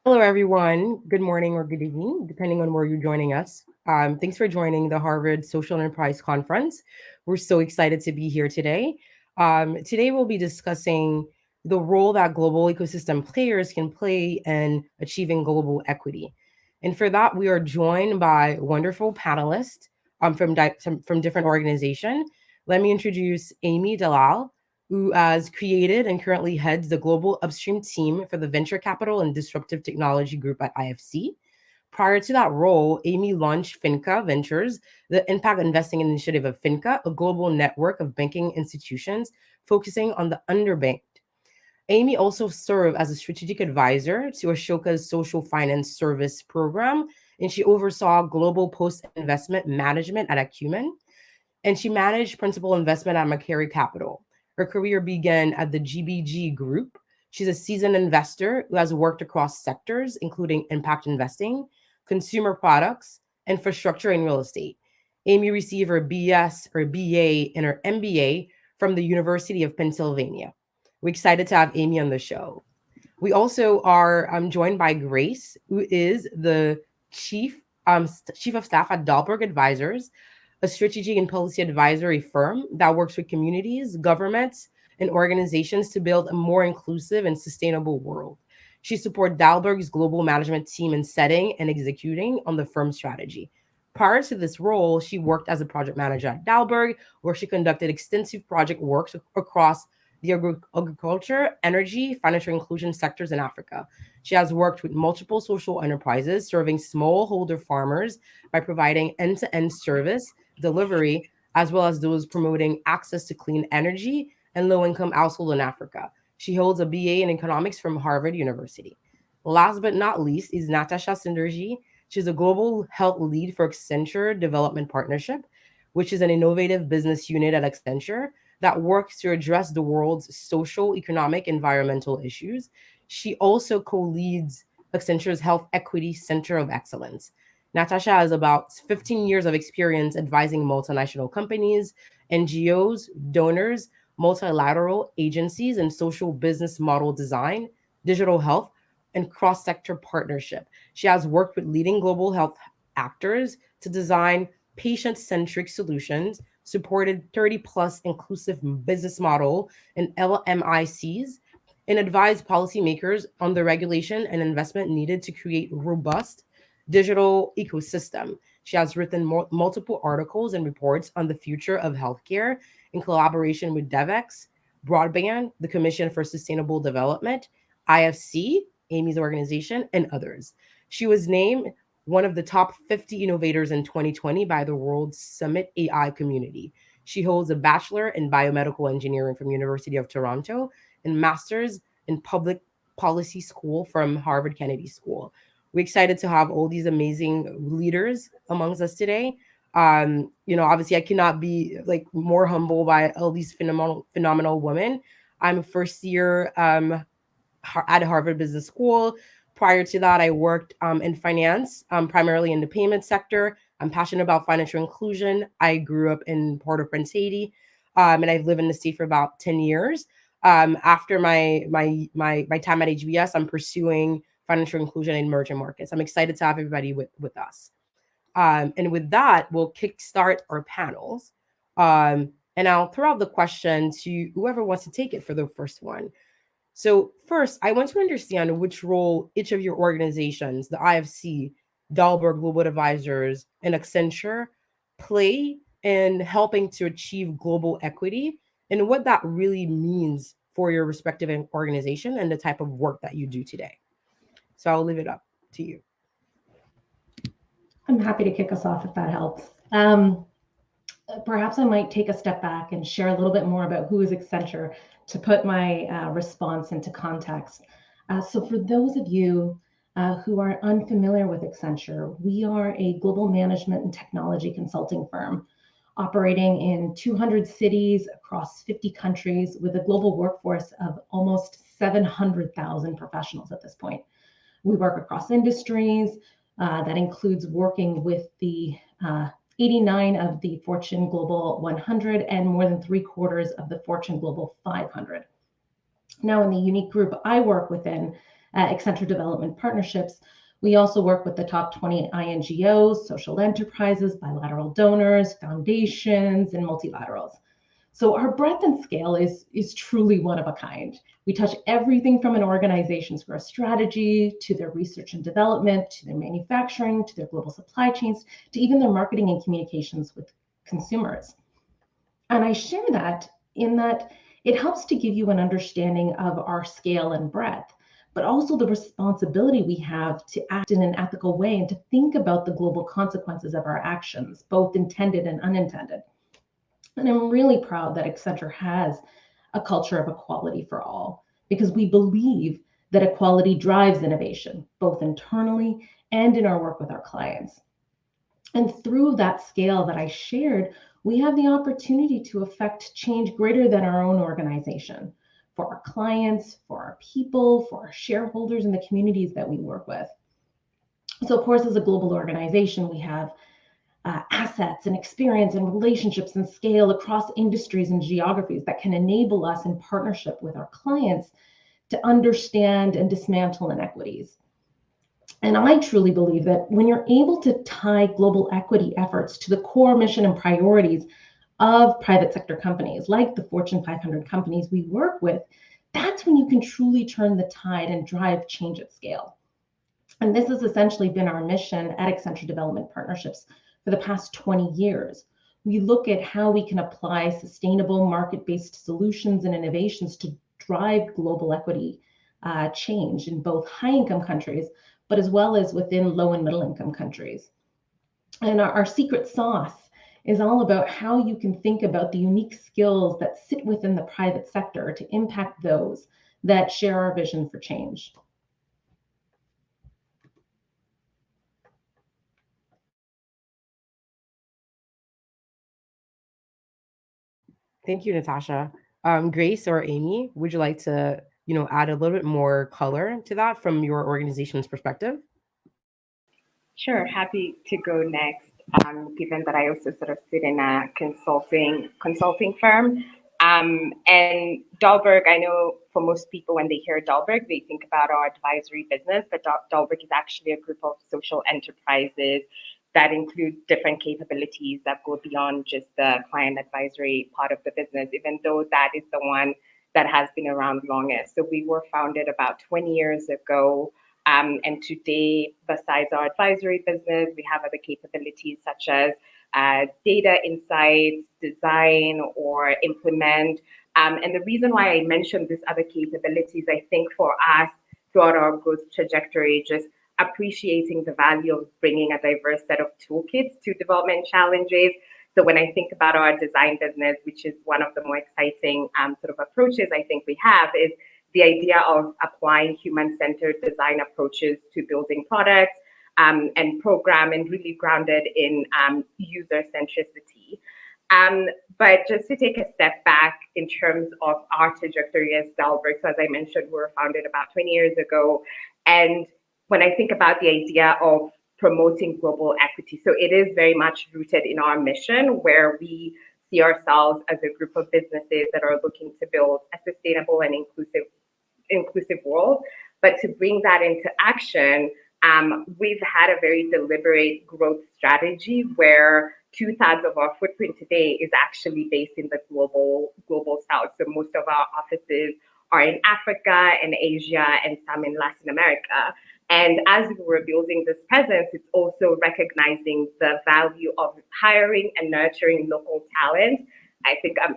Hello, everyone. Good morning or good evening, depending on where you're joining us. Thanks for joining the Harvard Social Enterprise Conference. We're so excited to be here today. Today, we'll be discussing the role that global ecosystem players can play in achieving global equity. And for that, we are joined by wonderful panelists from different organizations. Let me introduce Amy Dalal, who has created and currently heads the global upstream team for the venture capital and disruptive technology group at IFC. Prior to that role, Amy launched Finca Ventures, the impact investing initiative of Finca, a global network of banking institutions focusing on the underbanked. Amy also served as a strategic advisor to Ashoka's social finance service program, and she oversaw global post investment management at Acumen, and she managed principal investment at Macquarie Capital. Her career began at the GBG Group. She's a seasoned investor who has worked across sectors, including impact investing, consumer products, infrastructure, and real estate. Amy received her BS or BA and her MBA from the University of Pennsylvania. We're excited to have Amy on the show. We also are joined by Grace, who is the chief of staff at Dahlberg Advisors, a strategic and policy advisory firm that works with communities, governments, and organizations to build a more inclusive and sustainable world. She supports Dahlberg's global management team in setting and executing on the firm's strategy. Prior to this role, she worked as a project manager at Dahlberg, where she conducted extensive project works across the agriculture, energy, financial inclusion sectors in Africa. She has worked with multiple social enterprises serving smallholder farmers by providing end to end service delivery, as well as those promoting access to clean energy and low income households in Africa. She holds a BA in economics from Harvard University. Last but not least is Natasha Sinderji. She's a global health lead for Accenture Development Partnership, which is an innovative business unit at Accenture that works to address the world's social, economic, environmental issues. She also co leads Accenture's Health Equity Center of Excellence. Natasha has about 15 years of experience advising multinational companies, NGOs, donors, multilateral agencies, and social business model design, digital health, and cross sector partnership. She has worked with leading global health actors to design patient centric solutions, supported 30 plus inclusive business model and LMICs, and advised policymakers on the regulation and investment needed to create robust digital ecosystem. She has written multiple articles and reports on the future of healthcare in collaboration with DevEx, Broadband, the Commission for Sustainable Development, IFC, Amy's organization, and others. She was named one of the top 50 innovators in 2020 by the World Summit AI community. She holds a bachelor in biomedical engineering from University of Toronto and master's in public policy school from Harvard Kennedy School. We're excited to have all these amazing leaders amongst us today. Obviously, I cannot be like more humble by all these phenomenal women. I'm a first year at Harvard Business School. Prior to that, I worked in finance, primarily in the payment sector. I'm passionate about financial inclusion. I grew up in Port-au-Prince, Haiti, and I've lived in the state for about 10 years. After my time at HBS, I'm pursuing financial inclusion in emerging markets. I'm excited to have everybody with us. And with that, we'll kickstart our panels. And I'll throw out the question to whoever wants to take it for the first one. So, first, I want to understand which role each of your organizations, the IFC, Dahlberg Global Advisors, and Accenture, play in helping to achieve global equity and what that really means for your respective organization and the type of work that you do today. So, I'll leave it up to you. I'm happy to kick us off if that helps. Perhaps I might take a step back and share a little bit more about who is Accenture to put my response into context. So, for those of you who are unfamiliar with Accenture, we are a global management and technology consulting firm operating in 200 cities across 50 countries with a global workforce of almost 700,000 professionals at this point. We work across industries. That includes working with the 89 of the Fortune Global 100 and more than 3/4 of the Fortune Global 500. Now, in the unique group I work within, Accenture Development Partnerships, we also work with the top 20 INGOs, social enterprises, bilateral donors, foundations, and multilaterals. So our breadth and scale is truly one of a kind. We touch everything from an organization's growth strategy to their research and development, to their manufacturing, to their global supply chains, to even their marketing and communications with consumers. And I share that in that it helps to give you an understanding of our scale and breadth, but also the responsibility we have to act in an ethical way and to think about the global consequences of our actions, both intended and unintended. And I'm really proud that Accenture has a culture of equality for all, because we believe that equality drives innovation, both internally and in our work with our clients. And through that scale that I shared, we have the opportunity to affect change greater than our own organization, for our clients, for our people, for our shareholders, and the communities that we work with. So, of course, as a global organization, we have assets and experience and relationships and scale across industries and geographies that can enable us in partnership with our clients to understand and dismantle inequities. And I truly believe that when you're able to tie global equity efforts to the core mission and priorities of private sector companies, like the Fortune 500 companies we work with, that's when you can truly turn the tide and drive change at scale. And this has essentially been our mission at Accenture Development Partnerships for the past 20 years. We look at how we can apply sustainable market-based solutions and innovations to drive global equity change in both high-income countries, but as well as within low and middle-income countries. And our secret sauce is all about how you can think about the unique skills that sit within the private sector to impact those that share our vision for change. Thank you, Natasha. Grace or Amy, would you like to, add a little bit more color to that from your organization's perspective? Sure, happy to go next. Given that I also sort of sit in a consulting firm, and Dahlberg, I know for most people when they hear Dahlberg, they think about our advisory business, but Dahlberg is actually a group of social enterprises that include different capabilities that go beyond just the client advisory part of the business, even though that is the one that has been around longest. So we were founded about 20 years ago. And today, besides our advisory business, we have other capabilities such as data insights, design, or implement. And the reason why I mentioned these other capabilities, I think for us throughout our growth trajectory, just appreciating the value of bringing a diverse set of toolkits to development challenges. So when I think about our design business, which is one of the more exciting sort of approaches I think we have, is the idea of applying human-centered design approaches to building products and program, and really grounded in user centricity. But just to take a step back in terms of our trajectory as Dahlberg, so as I mentioned, we were founded about 20 years ago. And when I think about the idea of promoting global equity, so it is very much rooted in our mission, where we see ourselves as a group of businesses that are looking to build a sustainable and inclusive world. But to bring that into action, we've had a very deliberate growth strategy where 2/3 of our footprint today is actually based in the global south. So most of our offices are in Africa and Asia and some in Latin America. And as we were building this presence, it's also recognizing the value of hiring and nurturing local talent. I think I'm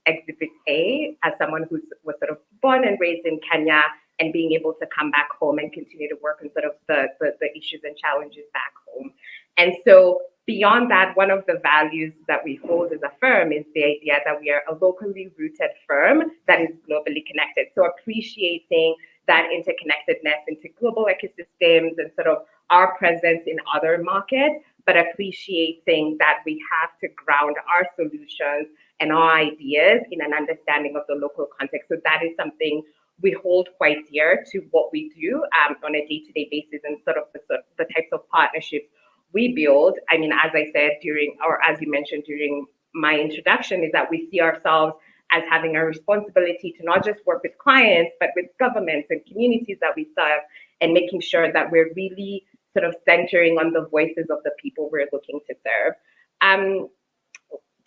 Exhibit A as someone who was sort of born and raised in Kenya, and being able to come back home and continue to work on sort of the issues and challenges back home. And so beyond that, one of the values that we hold as a firm is the idea that we are a locally rooted firm that is globally connected. So appreciating that interconnectedness into global ecosystems and sort of our presence in other markets, but appreciating that we have to ground our solutions and our ideas in an understanding of the local context. So that is something we hold quite dear to what we do on a day-to-day basis, and sort of the types of partnerships we build. I mean, as I said during, or as you mentioned during my introduction, is that we see ourselves as having a responsibility to not just work with clients, but with governments and communities that we serve, and making sure that we're really sort of centering on the voices of the people we're looking to serve.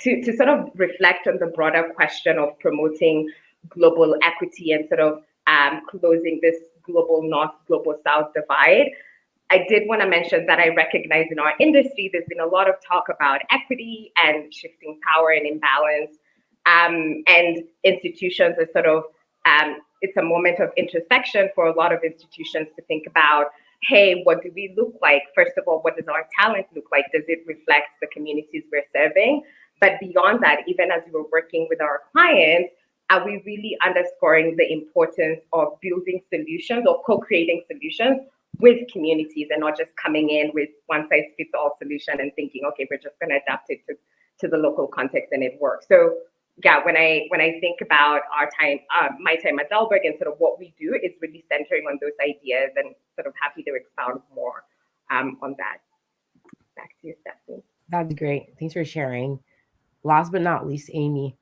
To sort of reflect on the broader question of promoting global equity and sort of closing this global north, global south divide, I did want to mention that I recognize in our industry, there's been a lot of talk about equity and shifting power and imbalance. And institutions are sort of, it's a moment of introspection for a lot of institutions to think about, hey, what do we look like? First of all, what does our talent look like? Does it reflect the communities we're serving? But beyond that, even as we're working with our clients, are we really underscoring the importance of building solutions or co-creating solutions with communities, and not just coming in with one size fits all solution and thinking, okay, we're just going to adapt it to the local context and it works. So yeah, when I think about our time, my time at Dalberg and sort of what we do, it's really centering on those ideas, and sort of happy to expound more on that. Back to you, Stephanie. That's great. Thanks for sharing. Last but not least, Amy.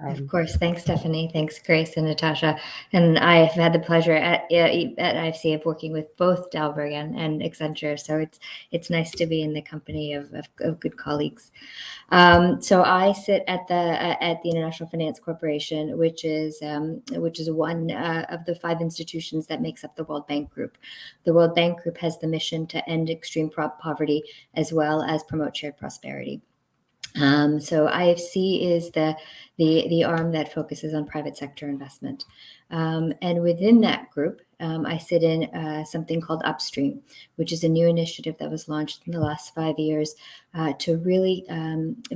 Of course. Thanks, Stephanie. Thanks, Grace and Natasha. And I've had the pleasure at IFC of working with both Dalberg and Accenture. So it's nice to be in the company of good colleagues. So I sit at the International Finance Corporation, which is one of the 5 institutions that makes up the World Bank Group. The World Bank Group has the mission to end extreme poverty as well as promote shared prosperity. So IFC is the arm that focuses on private sector investment. And within that group, I sit in something called Upstream, which is a new initiative that was launched in the last 5 years to really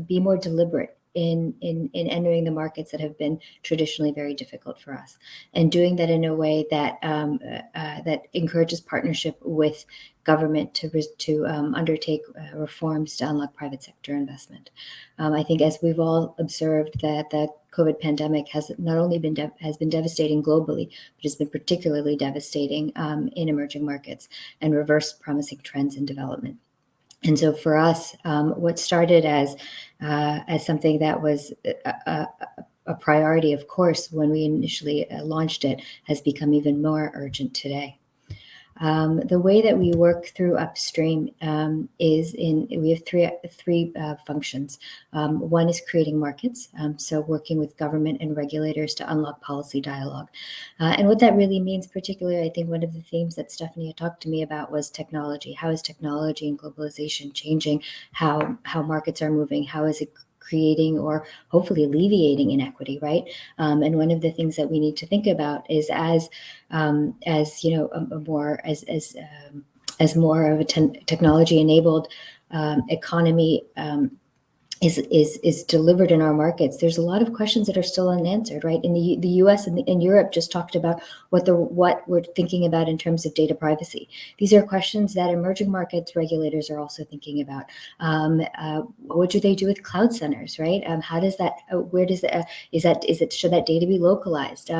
be more deliberate in entering the markets that have been traditionally very difficult for us, and doing that in a way that that encourages partnership with government to undertake reforms to unlock private sector investment. I think, as we've all observed, that the COVID pandemic has not only been devastating globally, but has been particularly devastating in emerging markets and reversed promising trends in development. And so for us, what started as something that was a priority, of course, when we initially launched it, has become even more urgent today. The way that we work through Upstream is we have three functions. One is creating markets, so working with government and regulators to unlock policy dialogue. And what that really means, particularly, I think one of the themes that Stephanie had talked to me about was technology. How is technology and globalization changing how markets are moving? How is it creating or hopefully alleviating inequity, right? And one of the things that we need to think about is as you know, more of a technology-enabled economy is delivered in our markets, there's a lot of questions that are still unanswered, right? In the U.S. and Europe just talked about what we're thinking about in terms of data privacy. These are questions that emerging markets regulators are also thinking about. What do they do with cloud centers, right? How does that? Where does that? Should that data be localized?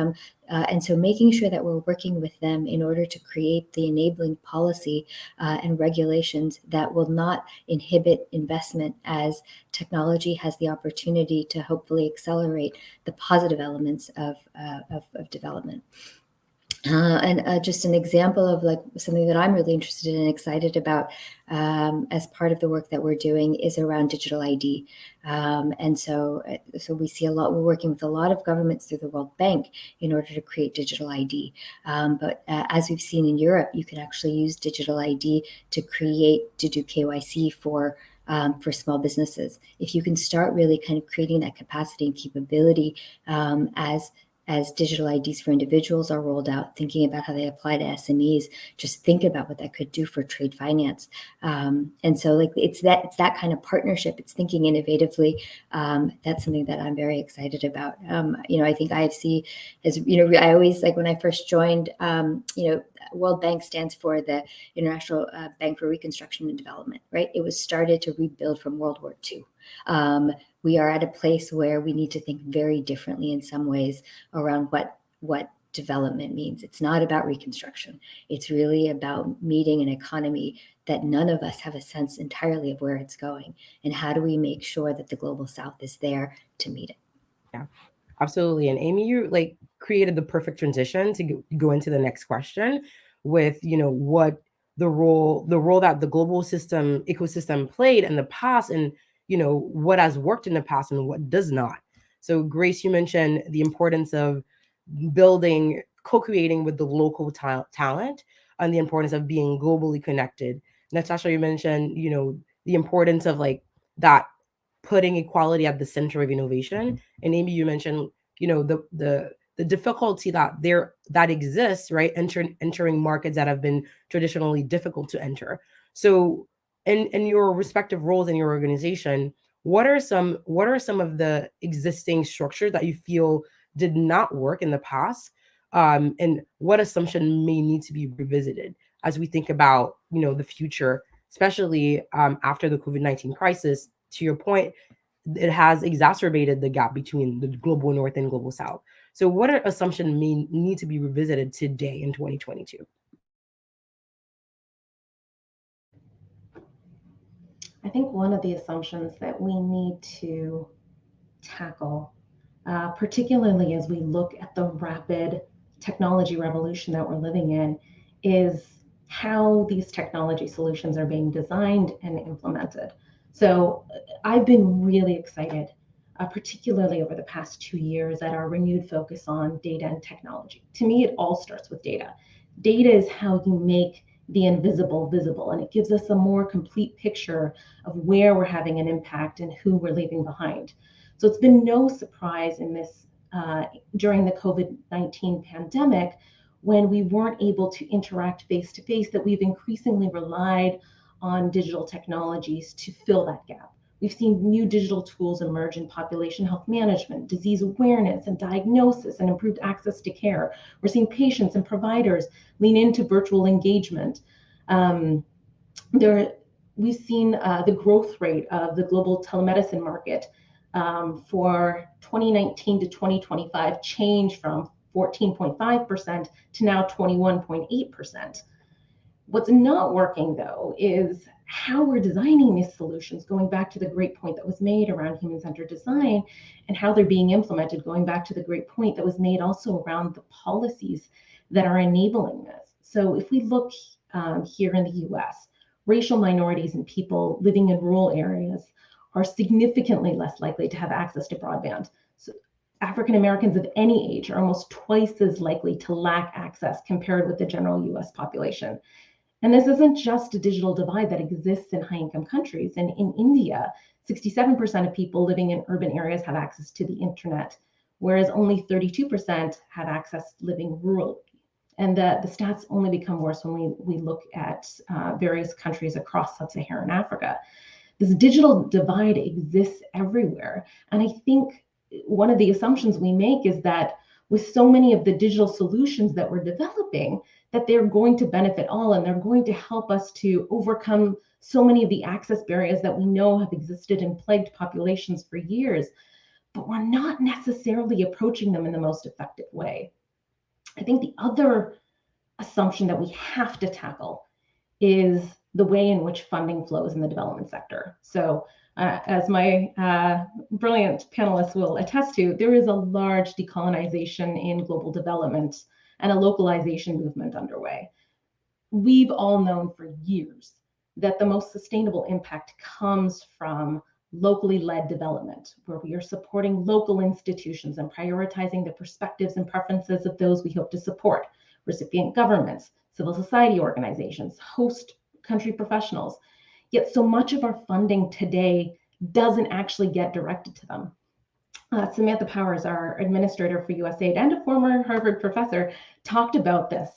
And so making sure that we're working with them in order to create the enabling policy and regulations that will not inhibit investment, as technology has the opportunity to hopefully accelerate the positive elements of development. And just an example of like something that I'm really interested in and excited about as part of the work that we're doing is around digital ID. And so we see a lot, we're working with a lot of governments through the World Bank in order to create digital ID. But as we've seen in Europe, you can actually use digital ID to do KYC for small businesses. If you can start really kind of creating that capacity and capability as digital IDs for individuals are rolled out, thinking about how they apply to SMEs, just think about what that could do for trade finance. And so like it's that kind of partnership, it's thinking innovatively. That's something that I'm very excited about. I think IFC is, I always, like when I first joined, World Bank stands for the International Bank for Reconstruction and Development, right? It was started to rebuild from World War II. We are at a place where we need to think very differently in some ways around what development means. It's not about reconstruction. It's really about meeting an economy that none of us have a sense entirely of where it's going. And how do we make sure that the Global South is there to meet it? Yeah. Absolutely. And Amy, you like created the perfect transition to go into the next question with, what the role that the global system ecosystem played in the past, and, what has worked in the past and what does not. So Grace, you mentioned the importance of building, co-creating with the local talent, and the importance of being globally connected. Natasha, you mentioned, the importance of like that, putting equality at the center of innovation. And Amy, you mentioned, the difficulty that exists, right? Entering markets that have been traditionally difficult to enter. So in your respective roles in your organization, what are some of the existing structures that you feel did not work in the past? And what assumption may need to be revisited as we think about, the future, especially after the COVID-19 crisis. To your point, it has exacerbated the gap between the global north and global south. So what are assumptions may need to be revisited today in 2022? I think one of the assumptions that we need to tackle, particularly as we look at the rapid technology revolution that we're living in, is how these technology solutions are being designed and implemented. So I've been really excited, particularly over the past 2 years, at our renewed focus on data and technology. To me, it all starts with data. Data is how you make the invisible visible, and it gives us a more complete picture of where we're having an impact and who we're leaving behind. So it's been no surprise in this during the COVID-19 pandemic, when we weren't able to interact face to face, that we've increasingly relied on digital technologies to fill that gap. We've seen new digital tools emerge in population health management, disease awareness and diagnosis, and improved access to care. We're seeing patients and providers lean into virtual engagement. We've seen the growth rate of the global telemedicine market for 2019 to 2025 change from 14.5% to now 21.8%. What's not working, though, is how we're designing these solutions, going back to the great point that was made around human-centered design, and how they're being implemented, going back to the great point that was made also around the policies that are enabling this. So if we look here in the US, racial minorities and people living in rural areas are significantly less likely to have access to broadband. So African Americans of any age are almost twice as likely to lack access compared with the general US population. And this isn't just a digital divide that exists in high-income countries. And in India, 67% of people living in urban areas have access to the internet, whereas only 32% have access living rurally. And the stats only become worse when we look at various countries across sub-Saharan Africa. This digital divide exists everywhere. And I think one of the assumptions we make is that with so many of the digital solutions that we're developing, that they're going to benefit all, and they're going to help us to overcome so many of the access barriers that we know have existed and plagued populations for years, but we're not necessarily approaching them in the most effective way. I think the other assumption that we have to tackle is the way in which funding flows in the development sector. So as my brilliant panelists will attest to, there is a large decolonization in global development and a localization movement underway. We've all known for years that the most sustainable impact comes from locally led development, where we are supporting local institutions and prioritizing the perspectives and preferences of those we hope to support, recipient governments, civil society organizations, host country professionals. Yet so much of our funding today doesn't actually get directed to them. Samantha Powers, our administrator for USAID and a former Harvard professor, talked about this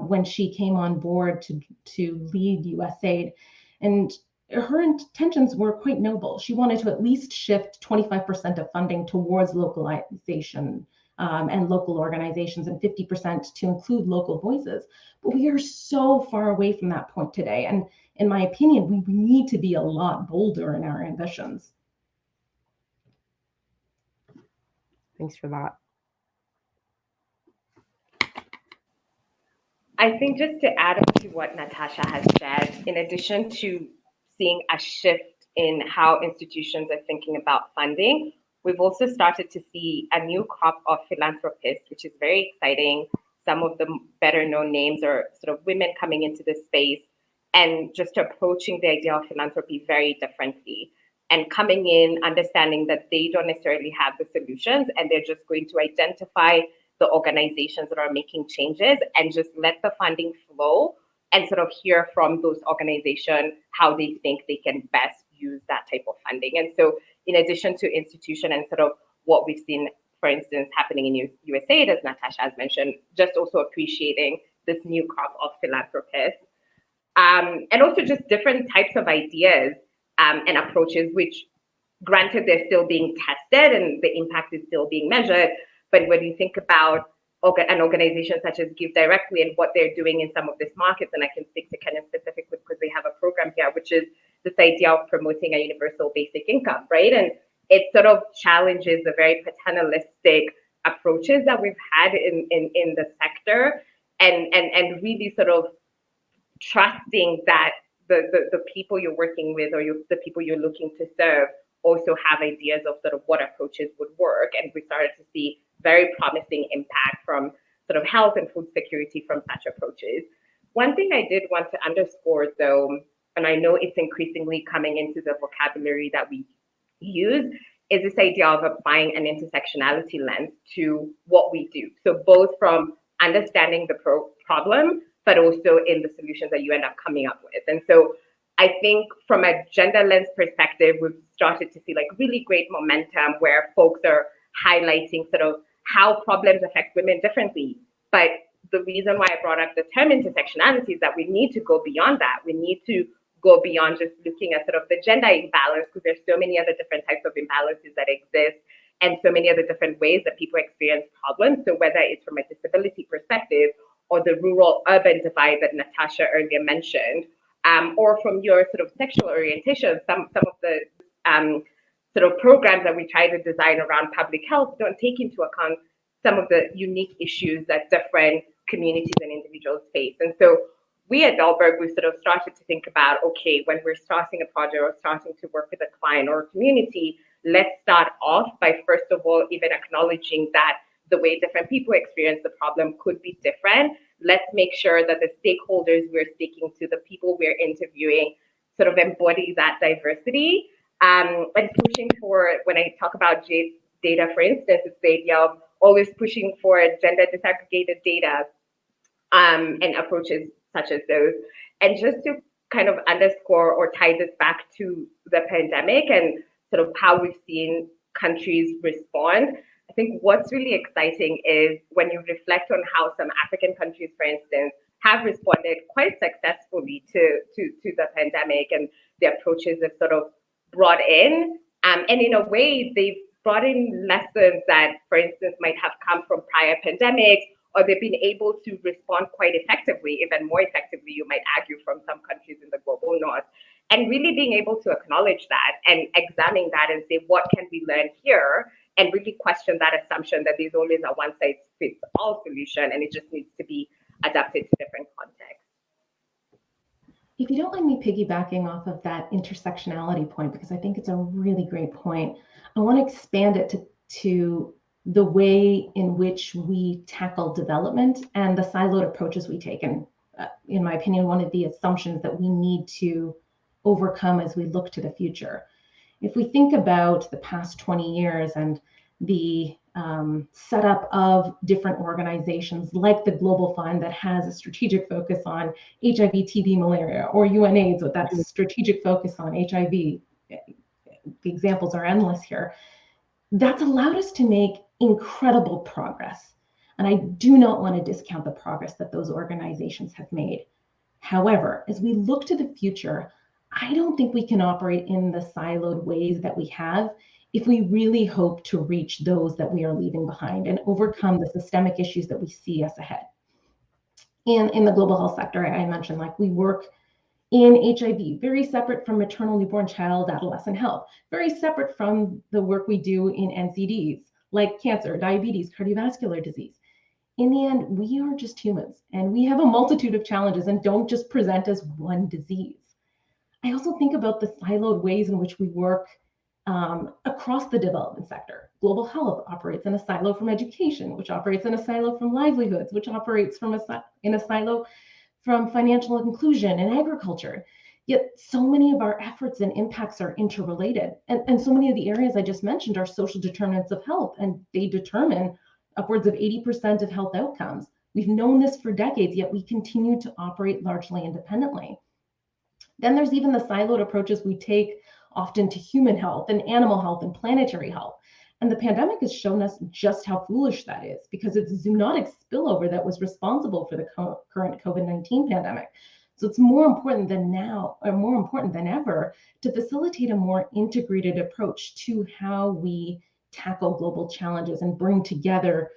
when she came on board to lead USAID. And her intentions were quite noble. She wanted to at least shift 25% of funding towards localization and local organizations, and 50% to include local voices. But we are so far away from that point today. And in my opinion, we need to be a lot bolder in our ambitions. Thanks for that. I think just to add on to what Natasha has said, in addition to seeing a shift in how institutions are thinking about funding, we've also started to see a new crop of philanthropists, which is very exciting. Some of the better known names are sort of women coming into this space and just approaching the idea of philanthropy very differently and coming in, understanding that they don't necessarily have the solutions and they're just going to identify the organizations that are making changes and just let the funding flow and sort of hear from those organizations how they think they can best use that type of funding. And so in addition to institution and sort of what we've seen, for instance, happening in USA, as Natasha has mentioned, just also appreciating this new crop of philanthropists. And also just different types of ideas and approaches, which granted they're still being tested and the impact is still being measured. But when you think about an organization such as Give Directly and what they're doing in some of these markets, and I can speak to Kenya specifically because they have a program here, which is this idea of promoting a universal basic income, right? And it sort of challenges the very paternalistic approaches that we've had in the sector and really sort of trusting that the people you're working with or the people you're looking to serve also have ideas of sort of what approaches would work. And we started to see very promising impact from sort of health and food security from such approaches. One thing I did want to underscore though, and I know it's increasingly coming into the vocabulary that we use, is this idea of applying an intersectionality lens to what we do. So both from understanding the problem, but also in the solutions that you end up coming up with. And so I think from a gender lens perspective, we've started to see like really great momentum where folks are highlighting sort of how problems affect women differently. But the reason why I brought up the term intersectionality is that we need to go beyond that. We need to go beyond just looking at sort of the gender imbalance, because there's so many other different types of imbalances that exist and so many other different ways that people experience problems. So whether it's from a disability perspective or the rural-urban divide that Natasha earlier mentioned, or from your sort of sexual orientation, some of the sort of programs that we try to design around public health don't take into account some of the unique issues that different communities and individuals face. And so we at Dalberg, we sort of started to think about, okay, when we're starting a project or starting to work with a client or a community, let's start off by first of all, even acknowledging that the way different people experience the problem could be different. Let's make sure that the stakeholders we're speaking to, the people we're interviewing, sort of embody that diversity. And pushing for, when I talk about data, for instance, it's the idea of always pushing for gender disaggregated data and approaches such as those. And just to kind of underscore or tie this back to the pandemic and sort of how we've seen countries respond, I think what's really exciting is when you reflect on how some African countries, for instance, have responded quite successfully to the pandemic and the approaches they've sort of brought in. And in a way, they've brought in lessons that, for instance, might have come from prior pandemics, or they've been able to respond quite effectively, even more effectively, you might argue, from some countries in the global north. And really being able to acknowledge that and examine that and say, what can we learn here? And really question that assumption that there's always a one-size-fits-all solution, and it just needs to be adapted to different contexts. If you don't mind me piggybacking off of that intersectionality point, because I think it's a really great point, I want to expand it to the way in which we tackle development and the siloed approaches we take. And in my opinion, one of the assumptions that we need to overcome as we look to the future. If we think about the past 20 years and the setup of different organizations like the Global Fund that has a strategic focus on HIV, TB, malaria, or UNAIDS with that strategic focus on HIV, the examples are endless here. That's allowed us to make incredible progress. And I do not want to discount the progress that those organizations have made. However, as we look to the future, I don't think we can operate in the siloed ways that we have if we really hope to reach those that we are leaving behind and overcome the systemic issues that we see us ahead. In the global health sector, I mentioned, like, we work in HIV, very separate from maternal, newborn, child, adolescent health, very separate from the work we do in NCDs, like cancer, diabetes, cardiovascular disease. In the end, we are just humans, and we have a multitude of challenges and don't just present as one disease. I also think about the siloed ways in which we work across the development sector. Global health operates in a silo from education, which operates in a silo from livelihoods, which operates in a silo from financial inclusion and agriculture. Yet so many of our efforts and impacts are interrelated. And so many of the areas I just mentioned are social determinants of health, and they determine upwards of 80% of health outcomes. We've known this for decades, yet we continue to operate largely independently. Then there's even the siloed approaches we take often to human health and animal health and planetary health. And the pandemic has shown us just how foolish that is, because it's zoonotic spillover that was responsible for the current COVID-19 pandemic. So it's more important than ever, to facilitate a more integrated approach to how we tackle global challenges and bring together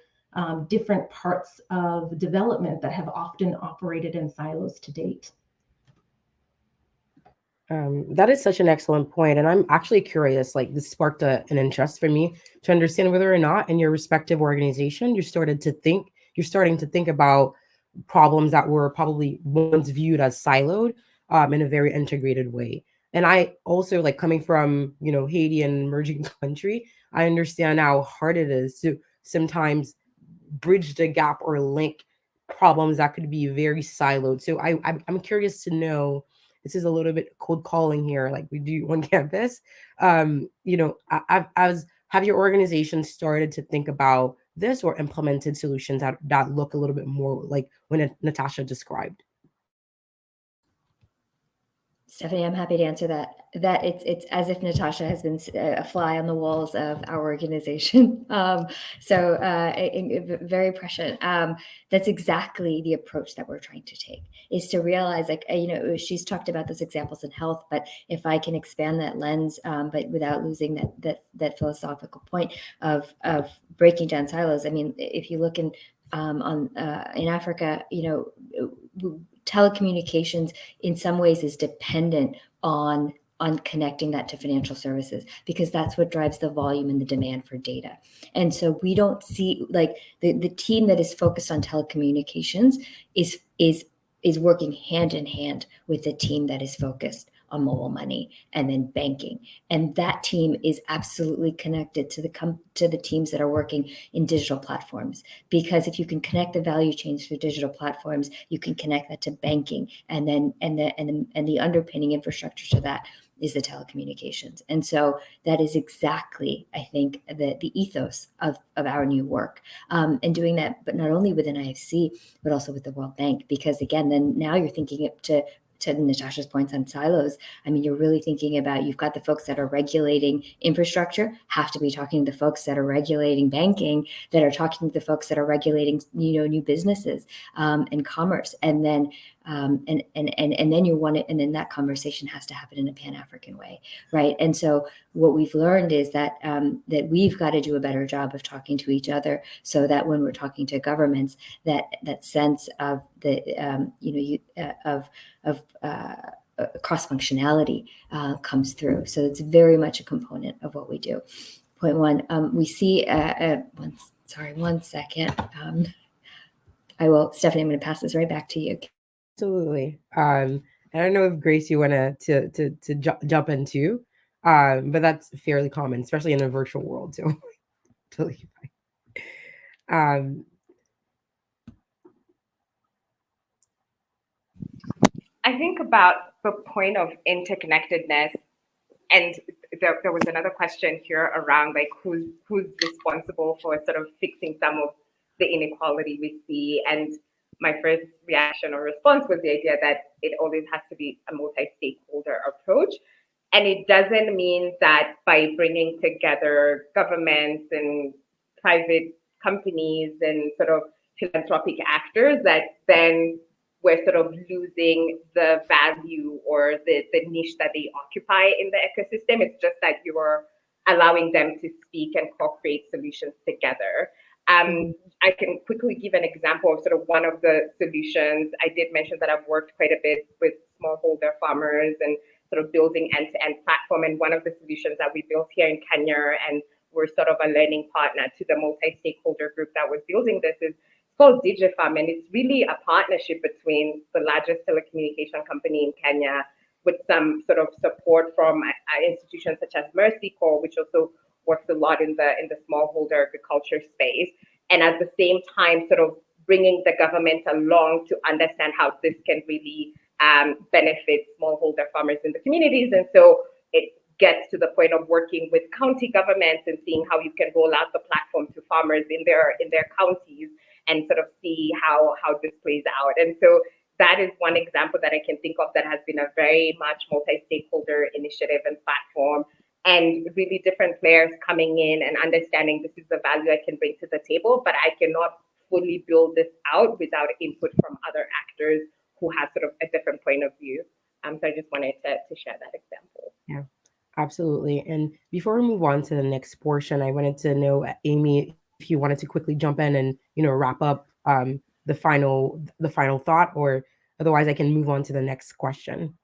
different parts of development that have often operated in silos to date. That is such an excellent point, and I'm actually curious. Like, this sparked an interest for me to understand whether or not in your respective organization you're starting to think about problems that were probably once viewed as siloed, in a very integrated way. And I also, like, coming from Haiti, an emerging country, I understand how hard it is to sometimes bridge the gap or link problems that could be very siloed. So I'm curious to know. This is a little bit cold calling here, like we do on campus. Have your organization started to think about this or implemented solutions that look a little bit more like when Natasha described? Stephanie, I'm happy to answer that. That it's as if Natasha has been a fly on the walls of our organization. Very prescient. That's exactly the approach that we're trying to take, is to realize, like, she's talked about those examples in health, but if I can expand that lens, but without losing that philosophical point of breaking down silos. I mean, if you look in Africa, telecommunications in some ways is dependent on connecting that to financial services, because that's what drives the volume and the demand for data. And so we don't see, like, the team that is focused on telecommunications is working hand in hand with the team that is focused on mobile money and then banking. And that team is absolutely connected to the teams that are working in digital platforms, because if you can connect the value chains through digital platforms, you can connect that to banking, and the underpinning infrastructure to that is the telecommunications. And so that is exactly, I think, the ethos of our new work, and doing that, but not only within IFC, but also with the World Bank, because again, then now you're thinking up to Natasha's points on silos. I mean, you're really thinking about, you've got the folks that are regulating infrastructure have to be talking to the folks that are regulating banking, that are talking to the folks that are regulating, new businesses, and commerce. And then, and then that conversation has to happen in a Pan-African way, right? And so what we've learned is that that we've got to do a better job of talking to each other, so that when we're talking to governments, that sense of the cross functionality comes through. So it's very much a component of what we do. Point one, we see. One second. Stephanie, I'm going to pass this right back to you. Absolutely. I don't know if Grace, you want to jump into, but that's fairly common, especially in a virtual world. So totally fine. I think about the point of interconnectedness, and there was another question here around, like, who's responsible for sort of fixing some of the inequality we see. And my first reaction or response was the idea that it always has to be a multi-stakeholder approach. And it doesn't mean that by bringing together governments and private companies and sort of philanthropic actors that then we're sort of losing the value or the niche that they occupy in the ecosystem. It's just that you're allowing them to speak and co-create solutions together. I can quickly give an example of sort of one of the solutions. I did mention that I've worked quite a bit with smallholder farmers and sort of building end-to-end platform. And one of the solutions that we built here in Kenya, and we're sort of a learning partner to the multi-stakeholder group that was building this, is called DigiFarm, and it's really a partnership between the largest telecommunication company in Kenya, with some sort of support from institutions such as Mercy Corps, which also works a lot in the smallholder agriculture space, and at the same time, sort of bringing the government along to understand how this can really benefit smallholder farmers in the communities. And so it gets to the point of working with county governments and seeing how you can roll out the platform to farmers in their counties and sort of see how this plays out. And so that is one example that I can think of that has been a very much multi-stakeholder initiative and platform, and really different players coming in and understanding this is the value I can bring to the table, but I cannot fully build this out without input from other actors who have sort of a different point of view. So I just wanted to share that example. Yeah, absolutely. And before we move on to the next portion, I wanted to know, Amy, if you wanted to quickly jump in and wrap up the final thought, or otherwise I can move on to the next question.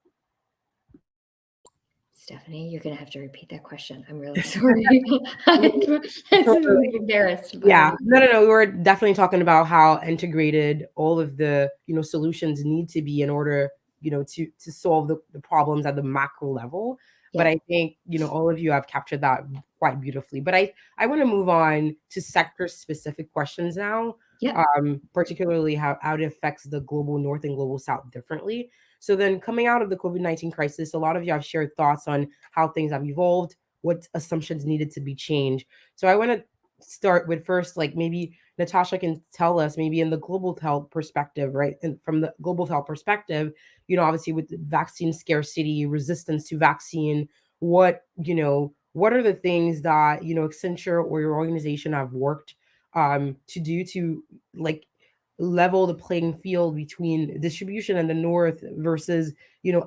Stephanie, you're going to have to repeat that question. I'm really sorry. I'm really embarrassed. Yeah, no. We were definitely talking about how integrated all of the solutions need to be in order to solve the problems at the macro level. But I think all of you have captured that quite beautifully. But I want to move on to sector specific questions now. Yeah. Particularly how it affects the global north and global south differently. So then, coming out of the COVID-19 crisis, a lot of you have shared thoughts on how things have evolved, what assumptions needed to be changed. So I want to start with first, like maybe Natasha can tell us, maybe in the global health perspective, right? And from the global health perspective, obviously with vaccine scarcity, resistance to vaccine, what are the things that Accenture or your organization have worked to do to like level the playing field between distribution in the north versus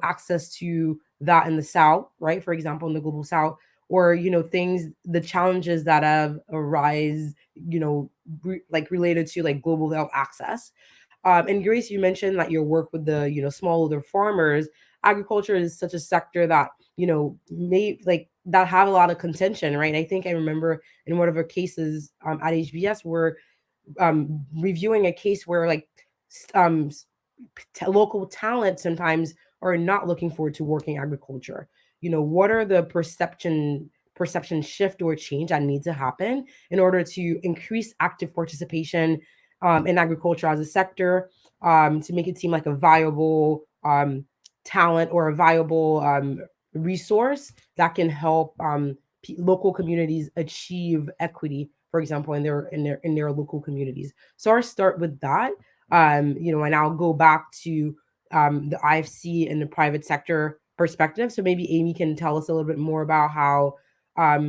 access to that in the south, right? For example, in the global south, or the challenges that have arise like related to like global health access. And Grace, you mentioned that your work with the smallholder farmers. Agriculture is such a sector that may like that have a lot of contention, right? I think I remember in one of our cases at HBS, we're reviewing a case where like um, local talent sometimes are not looking forward to working agriculture. What are the perception shift or change that needs to happen in order to increase active participation in agriculture as a sector, to make it seem like a viable talent or a viable resource that can help local communities achieve equity, for example, in their local communities. So I'll start with that, and I'll go back to the IFC and the private sector perspective. So maybe Amy can tell us a little bit more about how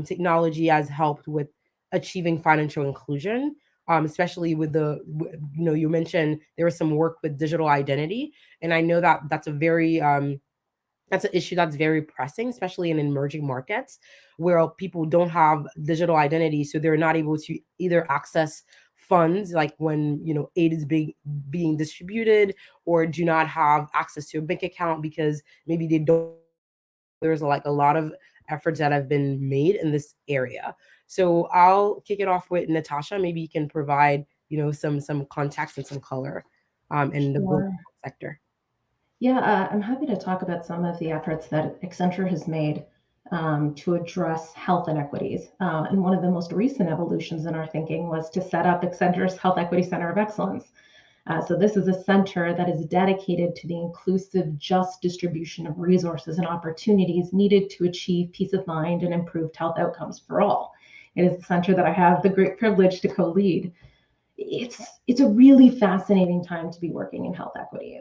technology has helped with achieving financial inclusion, especially with you mentioned there was some work with digital identity, and I know that that's an issue that's very pressing, especially in emerging markets where people don't have digital identity, so they're not able to either access funds like when aid is being distributed, or do not have access to a bank account because maybe they don't. There's like a lot of efforts that have been made in this area. So I'll kick it off with Natasha. Maybe you can provide some context and some color in the global sector. Yeah, I'm happy to talk about some of the efforts that Accenture has made to address health inequities. And one of the most recent evolutions in our thinking was to set up Accenture's Health Equity Center of Excellence. So this is a center that is dedicated to the inclusive, just distribution of resources and opportunities needed to achieve peace of mind and improved health outcomes for all. It is a center that I have the great privilege to co-lead. It's a really fascinating time to be working in health equity.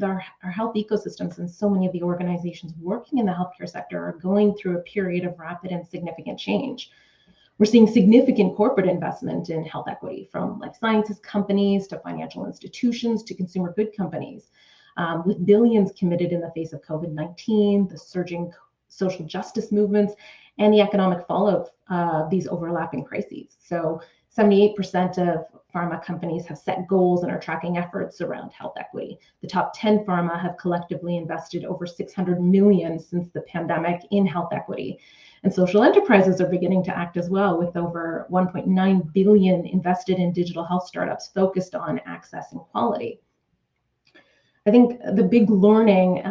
Our health ecosystems and so many of the organizations working in the healthcare sector are going through a period of rapid and significant change. We're seeing significant corporate investment in health equity, from life sciences companies to financial institutions to consumer good companies, with billions committed in the face of COVID-19, the surging social justice movements, and the economic fallout of these overlapping crises. So 78% of pharma companies have set goals and are tracking efforts around health equity. The top 10 pharma have collectively invested over 600 million since the pandemic in health equity. And social enterprises are beginning to act as well, with over 1.9 billion invested in digital health startups focused on access and quality. I think the big learning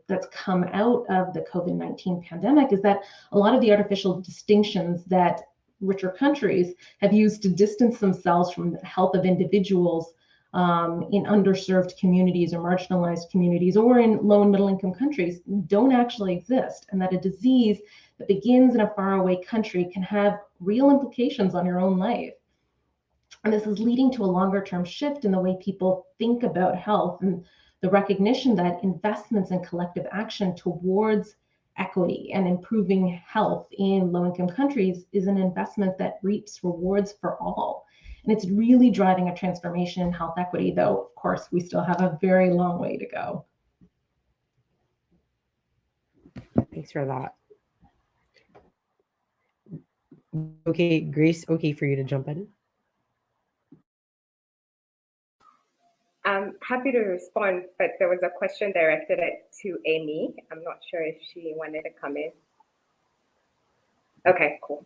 that's come out of the COVID-19 pandemic is that a lot of the artificial distinctions that richer countries have used to distance themselves from the health of individuals in underserved communities or marginalized communities or in low and middle income countries don't actually exist, and that a disease that begins in a faraway country can have real implications on your own life. And this is leading to a longer term shift in the way people think about health and the recognition that investments in collective action towards equity and improving health in low income countries is an investment that reaps rewards for all. And it's really driving a transformation in health equity, though, of course, we still have a very long way to go. Thanks for that. Okay, Grace, okay for you to jump in? I'm happy to respond, but there was a question directed to Amy. I'm not sure if she wanted to come in. Okay, cool.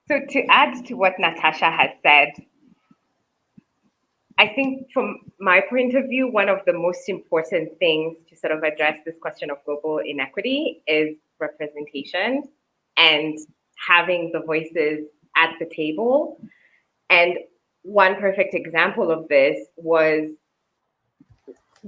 So to add to what Natasha has said, I think from my point of view, one of the most important things to sort of address this question of global inequity is representation and having the voices at the table. And one perfect example of this was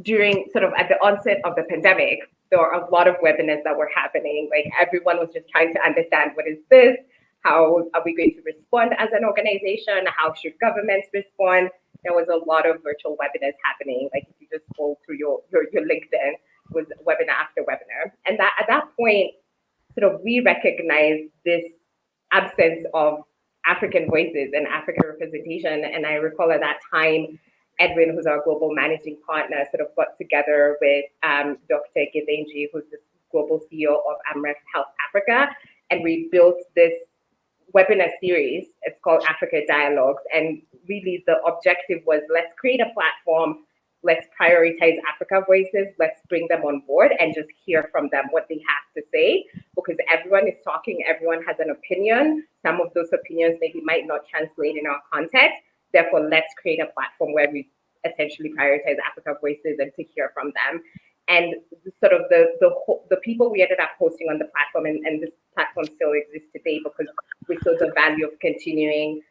during sort of at the onset of the pandemic. There were a lot of webinars that were happening. Like everyone was just trying to understand, what is this? How are we going to respond as an organization? How should governments respond? There was a lot of virtual webinars happening. Like if you just scroll through your LinkedIn, it was webinar after webinar. And that at that point, sort of we recognized this absence of African voices and African representation. And I recall at that time, Edwin, who's our global managing partner, sort of got together with Dr. Givenji, who's the global CEO of Amref Health Africa, and we built this webinar series. It's called Africa Dialogues, and really the objective was, let's create a platform, let's prioritize Africa voices, let's bring them on board and just hear from them what they have to say, because everyone is talking, everyone has an opinion. Some of those opinions maybe might not translate in our context. Therefore, let's create a platform where we essentially prioritize Africa voices and to hear from them. And sort of the people we ended up hosting on the platform, and this platform still exists today because we saw the value of continuing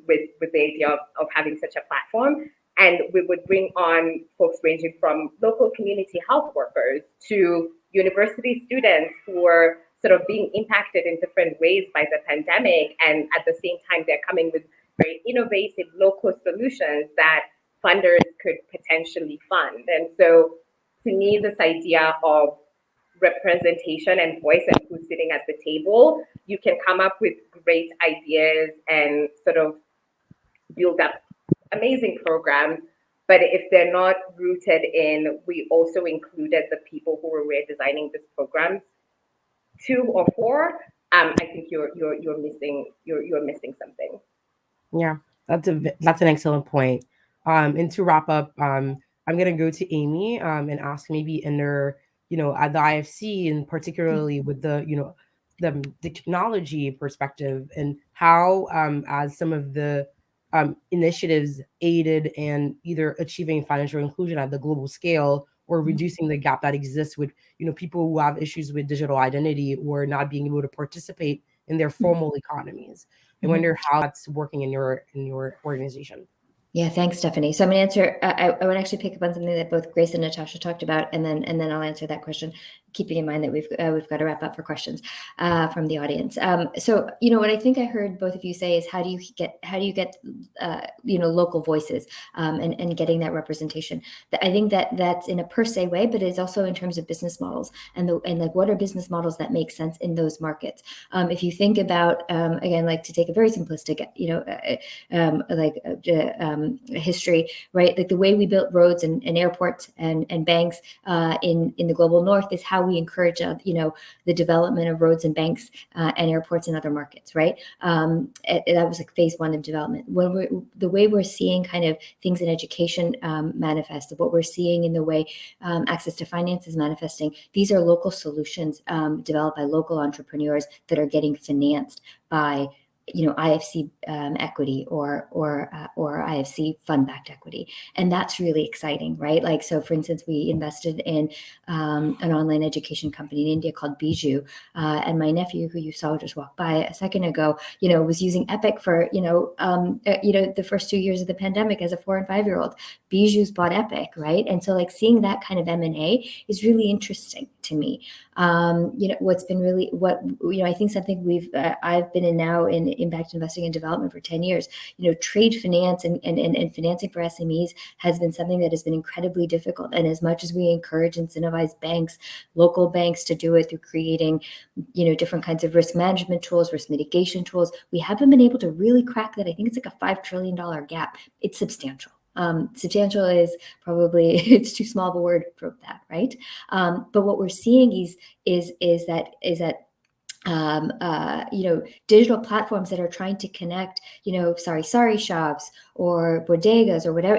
with the idea of having such a platform. And we would bring on folks ranging from local community health workers to university students who were sort of being impacted in different ways by the pandemic. And at the same time, they're coming with very innovative local solutions that funders could potentially fund. And so to me, this idea of representation and voice and who's sitting at the table, you can come up with great ideas and sort of build up amazing programs. But if they're not rooted in, we also included the people who were designing this program to or for, I think you're missing something. Yeah, that's an excellent point. And to wrap up, I'm gonna go to Amy and ask maybe in her, at the IFC and particularly with the technology perspective and how as some of the initiatives aided in either achieving financial inclusion at the global scale or reducing the gap that exists with people who have issues with digital identity or not being able to participate in their formal economies. I wonder how that's working in your organization. Yeah, thanks, Stephanie. So I'm going to answer. I would actually pick up on something that both Grace and Natasha talked about, and then I'll answer that question, keeping in mind that we've got to wrap up for questions from the audience. So what I think I heard both of you say is how do you get local voices and getting that representation. I think that's in a per se way, but it's also in terms of business models and like what are business models that make sense in those markets. If you think about again, like to take a very simplistic history, right? Like the way we built roads and airports and banks in the global north is how we encourage the development of roads and banks and airports in other markets, right? That was like phase one of development. The way we're seeing kind of things in education manifest, what we're seeing in the way access to finance is manifesting, these are local solutions developed by local entrepreneurs that are getting financed by IFC equity or IFC fund-backed equity, and that's really exciting, right? Like, so for instance, we invested in an online education company in India called Bijou, and my nephew, who you saw just walk by a second ago, was using Epic for the first 2 years of the pandemic as a 4 and 5-year-old. Bijou's bought Epic, right? And so like seeing that kind of M&A is really interesting to me. What's been really I think something I've been in now in impact investing and development for 10 years. Trade finance and financing for SMEs has been something that has been incredibly difficult. And as much as we encourage and incentivize banks, local banks, to do it through creating different kinds of risk management tools, risk mitigation tools, we haven't been able to really crack that. I think it's like a $5 trillion gap. It's substantial. Substantial is probably, it's too small of a word for that, right? But what we're seeing is that digital platforms that are trying to connect, sari shops or bodegas or whatever,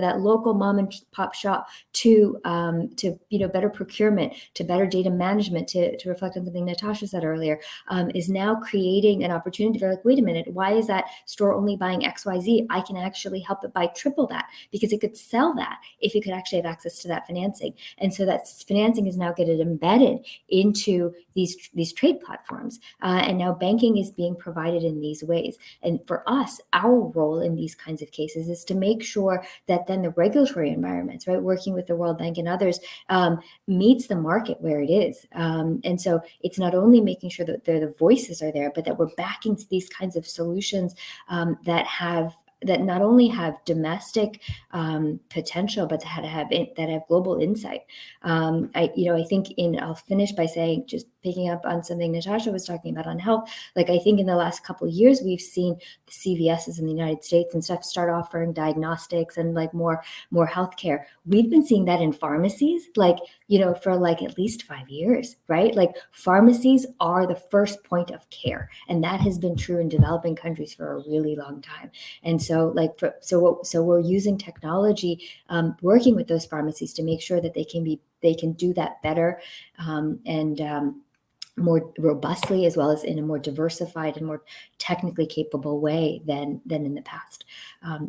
that local mom and pop shop to better procurement, to better data management, to reflect on something Natasha said earlier, is now creating an opportunity. They're like, wait a minute, why is that store only buying XYZ? I can actually help it buy triple that, because it could sell that if it could actually have access to that financing. And so that financing is now getting embedded into these trade platforms. And now banking is being provided in these ways. And for us, our role in these kinds of cases is to make sure that then the regulatory environments, right, working with the World Bank and others, meets the market where it is. And so it's not only making sure that the voices are there, but that we're backing these kinds of solutions that not only have domestic potential, but that have global insight. I think I'll finish by saying, just picking up on something Natasha was talking about on health. Like, I think in the last couple of years, we've seen the CVSs in the United States and stuff start offering diagnostics and like more healthcare. We've been seeing that in pharmacies, for like at least 5 years, right? Like, pharmacies are the first point of care, and that has been true in developing countries for a really long time. And so we're using technology, working with those pharmacies to make sure that they can do that better, and more robustly, as well as in a more diversified and more technically capable way than in the past.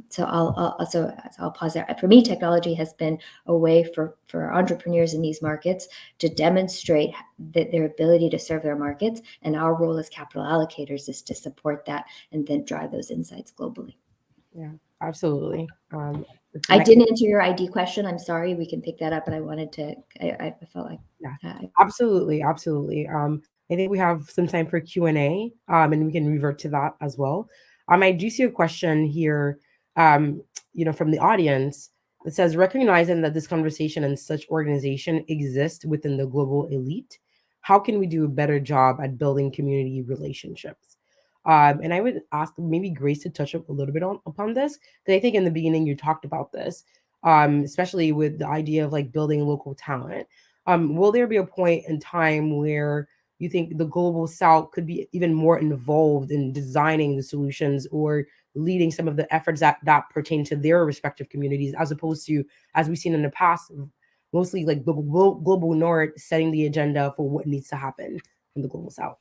So I'll pause there. For me, technology has been a way for entrepreneurs in these markets to demonstrate their ability to serve their markets, and our role as capital allocators is to support that and then drive those insights globally. Yeah, absolutely. I didn't answer your ID question. I'm sorry. We can pick that up, but I wanted to. I felt like. Yeah, absolutely. I think we have some time for Q&A, and we can revert to that as well. I do see a question here, from the audience that says, recognizing that this conversation and such organization exist within the global elite, how can we do a better job at building community relationships? And I would ask maybe Grace to touch up a little bit upon this, because I think in the beginning you talked about this, especially with the idea of like building local talent. Will there be a point in time where you think the global south could be even more involved in designing the solutions or leading some of the efforts that pertain to their respective communities, as opposed to, as we've seen in the past, mostly like the global north setting the agenda for what needs to happen in the global south?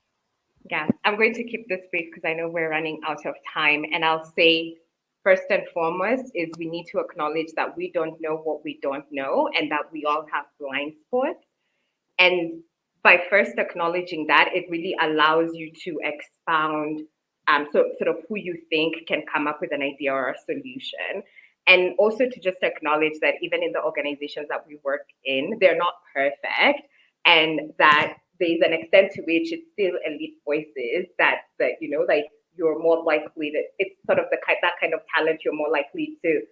Yeah, I'm going to keep this brief because I know we're running out of time. And I'll say, first and foremost, is we need to acknowledge that we don't know what we don't know, and that we all have blind spots. And by first acknowledging that, it really allows you to expound sort of who you think can come up with an idea or a solution. And also to just acknowledge that even in the organizations that we work in, they're not perfect, and that there's an extent to which it's still elite voices that like you're more likely to, it's sort of that kind of talent you're more likely to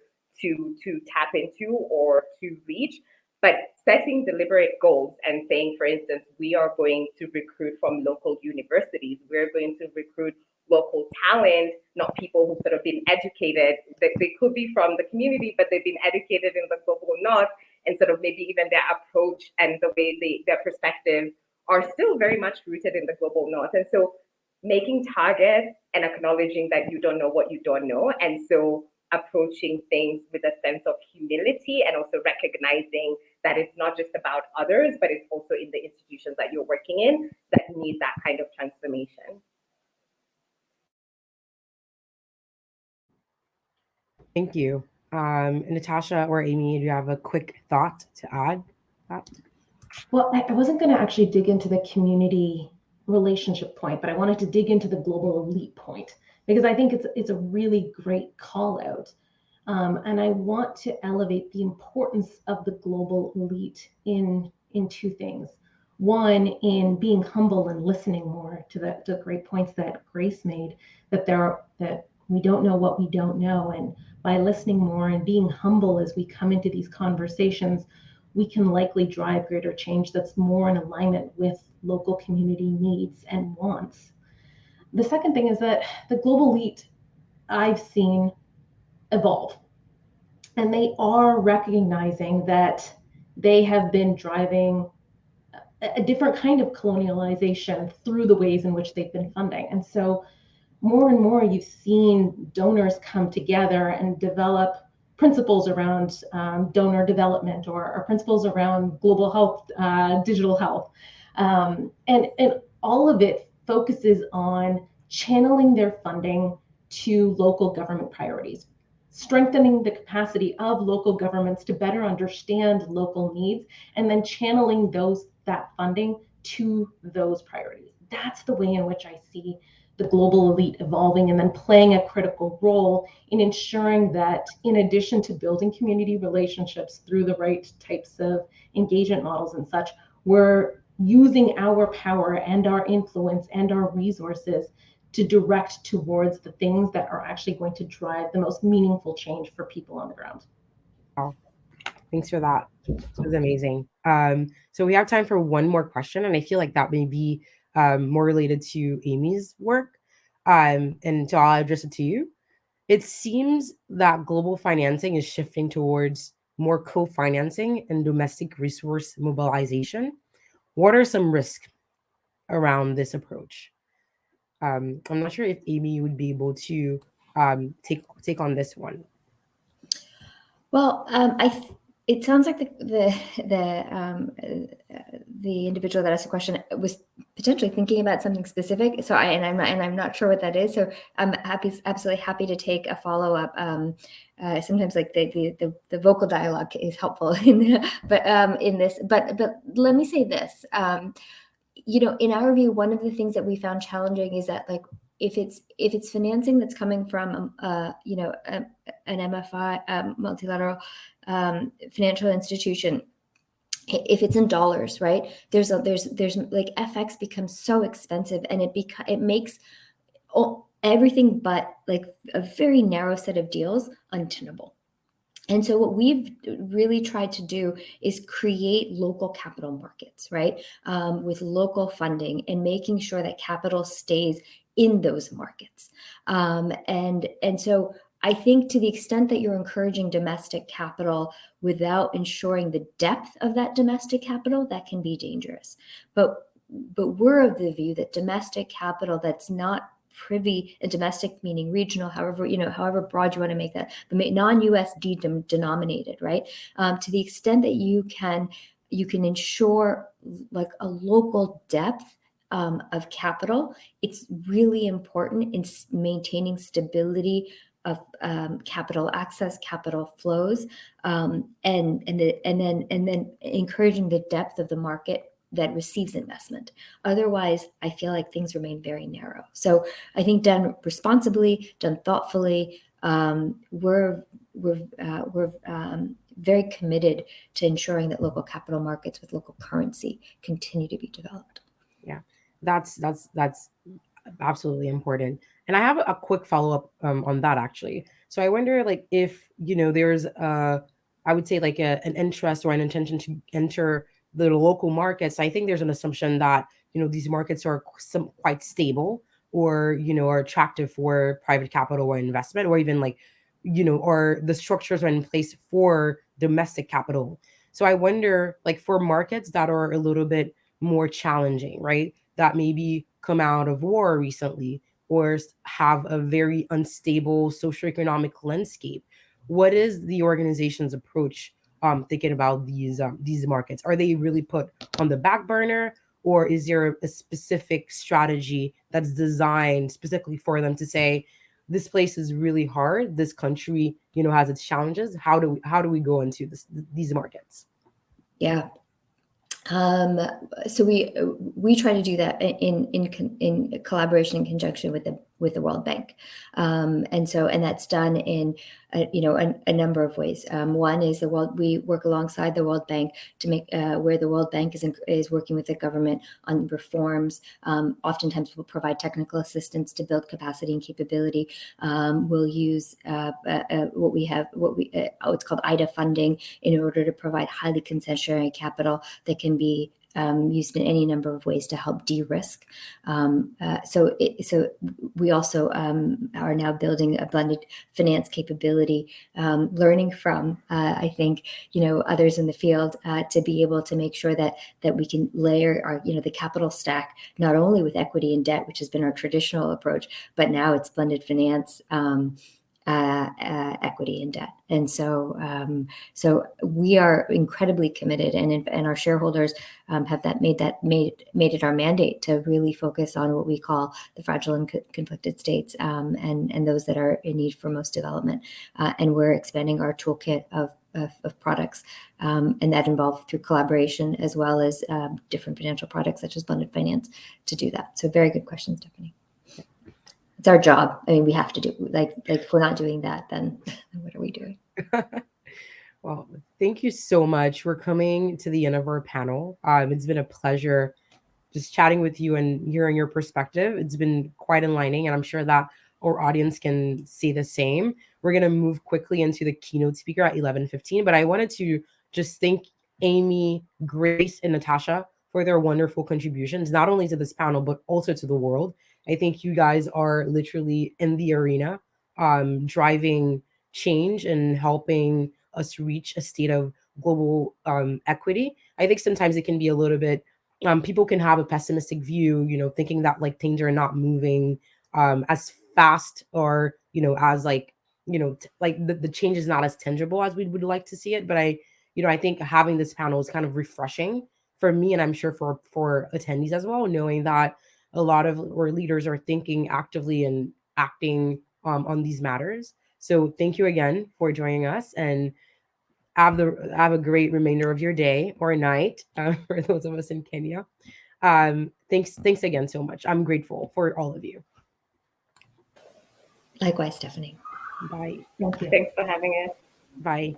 tap into or to reach. But setting deliberate goals and saying, for instance, we are going to recruit from local universities, we're going to recruit local talent, not people who've sort of been educated, that they could be from the community, but they've been educated in the global north, and sort of maybe even their approach and the way their perspectives are still very much rooted in the global north. And so making targets and acknowledging that you don't know what you don't know. And so approaching things with a sense of humility, and also recognizing that it's not just about others, but it's also in the institutions that you're working in that need that kind of transformation. Thank you. Natasha or Amy, do you have a quick thought to add? That? Well, I wasn't going to actually dig into the community relationship point, but I wanted to dig into the global elite point because I think it's a really great call out. And I want to elevate the importance of the global elite in two things. One, in being humble and listening more to the great points that Grace made, that we don't know what we don't know, and by listening more and being humble as we come into these conversations, we can likely drive greater change that's more in alignment with local community needs and wants. The second thing is that the global elite I've seen evolve, and they are recognizing that they have been driving a different kind of colonialization through the ways in which they've been funding. And so more and more you've seen donors come together and develop principles around donor development, or principles around global health, digital health. And all of it focuses on channeling their funding to local government priorities, strengthening the capacity of local governments to better understand local needs, and then channeling that funding to those priorities. That's the way in which I see the global elite evolving, and then playing a critical role in ensuring that, in addition to building community relationships through the right types of engagement models and such, we're using our power and our influence and our resources to direct towards the things that are actually going to drive the most meaningful change for people on the ground. Wow. Thanks for that. This was amazing. So we have time for one more question, and I feel like that may be more related to Amy's work. And so I'll address it to you. It seems that global financing is shifting towards more co-financing and domestic resource mobilization. What are some risks around this approach? I'm not sure if Amy would be able to take on this one. Well, it sounds like the individual that asked the question was potentially thinking about something specific. So I'm not sure what that is. So I'm absolutely happy to take a follow up. Sometimes like the vocal dialogue is helpful in this. But let me say this. In our view, one of the things that we found challenging is that, like, if it's financing that's coming from an MFI, multilateral financial institution, if it's in dollars, right, there's like FX becomes so expensive, and it makes everything but like a very narrow set of deals untenable. And so what we've really tried to do is create local capital markets, right, with local funding, and making sure that capital stays in those markets. And so I think, to the extent that you're encouraging domestic capital without ensuring the depth of that domestic capital, that can be dangerous. But we're of the view that domestic capital that's not privy, and domestic meaning regional, however broad you want to make that, but non-USD denominated, right? To the extent that you can ensure like a local depth of capital, it's really important in maintaining stability of capital access, capital flows, and then encouraging the depth of the market that receives investment. Otherwise, I feel like things remain very narrow. So I think, done responsibly, done thoughtfully, we're very committed to ensuring that local capital markets with local currency continue to be developed. Yeah, that's absolutely important. And I have a quick follow up on that actually. So I wonder, like, if there's I would say like an interest or an intention to enter the local markets. I think there's an assumption that these markets are quite stable, or are attractive for private capital or investment, or even like or the structures are in place for domestic capital. So I wonder, like, for markets that are a little bit more challenging, right? That maybe come out of war recently, or have a very unstable socioeconomic landscape. What is the organization's approach thinking about these markets? Are they really put on the back burner, or is there a specific strategy that's designed specifically for them to say, this place is really hard. This country, has its challenges. How do we go into these markets? Yeah. So we try to do that in collaboration, in conjunction with the World Bank, and that's done in a number of ways. One is we work alongside the World Bank to make where the World Bank is working with the government on reforms. Oftentimes we'll provide technical assistance to build capacity and capability. We'll use what's called IDA funding in order to provide highly concessionary capital that can be used in any number of ways to help de-risk. So we also are now building a blended finance capability, learning from I think others in the field to be able to make sure that we can layer our the capital stack not only with equity and debt, which has been our traditional approach, but now it's blended finance. Equity and debt, and so we are incredibly committed, and our shareholders have made it our mandate to really focus on what we call the fragile and conflicted states, and those that are in need for most development, and we're expanding our toolkit of products, and that involves through collaboration as well as different financial products such as blended finance to do that. So very good question, Stephanie. It's our job. I mean, we have to do like if we're not doing that, then what are we doing? Well, thank you so much. We're coming to the end of our panel. It's been a pleasure just chatting with you and hearing your perspective. It's been quite enlightening, and I'm sure that our audience can see the same. We're going to move quickly into the keynote speaker at 11:15, but I wanted to just thank Amy, Grace, and Natasha for their wonderful contributions, not only to this panel, but also to the world. I think you guys are literally in the arena, driving change and helping us reach a state of global equity. I think sometimes it can be a little bit, people can have a pessimistic view, thinking that like things are not moving as fast, or as like like the change is not as tangible as we would like to see it. But I think having this panel is kind of refreshing for me, and I'm sure for attendees as well, knowing that a lot of our leaders are thinking actively and acting on these matters. So thank you again for joining us, and have a great remainder of your day or night, for those of us in Kenya. Thanks again so much. I'm grateful for all of you. Likewise, Stephanie. Bye. Thank you. Thanks for having us. Bye.